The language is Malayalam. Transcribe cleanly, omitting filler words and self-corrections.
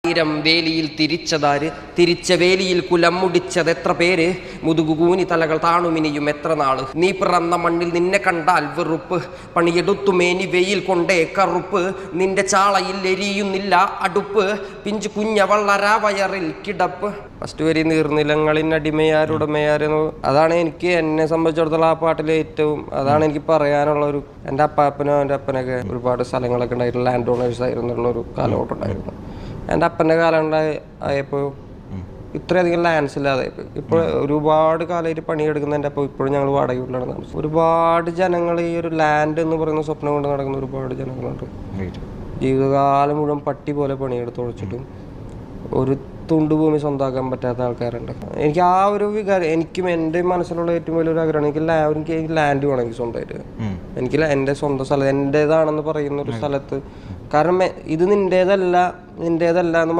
ആയിരം വേലിയിൽ തിരിച്ചതാര്, തിരിച്ച വേലിയിൽ കുലം മുടിച്ചത് എത്ര പേര്, മുതുകുകൂനി തലകൾ താണുമിനിയും എത്ര നാള്. നീ പിറന്ന മണ്ണിൽ നിന്നെ കണ്ടാൽ വെറുപ്പ്, പണിയെടുത്തു മേനി വെയിൽ കൊണ്ടേ കറുപ്പ്. നിന്റെ ചാളയിൽ എരിയുന്നില്ല അടുപ്പ്, പിഞ്ചു കുഞ്ഞ വള്ളരാ വയറിൽ കിടപ്പ്. ഫസ്റ്റ് വരി നീർനിലങ്ങളിനടിമയാരുടമയാരെന്ന്. അതാണ് എനിക്ക് എന്നെ സംബന്ധിച്ചിടത്തോളം ആ പാട്ടിലെ ഏറ്റവും, അതാണ് എനിക്ക് പറയാനുള്ളൊരു. എൻ്റെ അപ്പാപ്പനും എൻ്റെ അപ്പനൊക്കെ ഒരുപാട് സ്ഥലങ്ങളൊക്കെ ഉണ്ടായിട്ട് ലാൻഡ് ഓണേഴ്സ് ആയിരുന്നുള്ളൊരു കാലഘട്ടം ഉണ്ടായിരുന്നു. എൻ്റെ അപ്പൻ്റെ കാലം ആയപ്പോൾ ഇത്രയധികം ലാൻഡ്സ് ഇല്ലാതെ ഇപ്പോൾ ഒരുപാട് കാലമായിട്ട് പണിയെടുക്കുന്നതിൻ്റെ അപ്പോൾ ഇപ്പോഴും ഞങ്ങൾ വാടക വീട്ടിലാണ് താമസം. ഒരുപാട് ജനങ്ങൾ ഈ ഒരു ലാൻഡ് എന്ന് പറയുന്ന സ്വപ്നം കൊണ്ട് നടക്കുന്ന ഒരുപാട് ജനങ്ങളുണ്ട്. ജീവിതകാലം മുഴുവൻ പട്ടി പോലെ പണിയെടുത്ത് ഒഴിച്ചിട്ടും ഒരു തുണ്ട് ഭൂമി സ്വന്തമാക്കാൻ പറ്റാത്ത ആൾക്കാരുണ്ട്. എനിക്ക് ആ ഒരു വികാരം, എനിക്കും എൻ്റെ മനസ്സിലുള്ള ഏറ്റവും വലിയൊരു ആഗ്രഹമാണ്. എനിക്ക് ലാൻഡ് വേണം എനിക്ക് സ്വന്തമായിട്ട്. എനിക്ക് എൻ്റെ സ്വന്തം സ്ഥലം എൻ്റേതാണെന്ന് പറയുന്ന ഒരു സ്ഥലത്ത്, കാരണം ഇത് നിൻ്റേതല്ല എന്ന്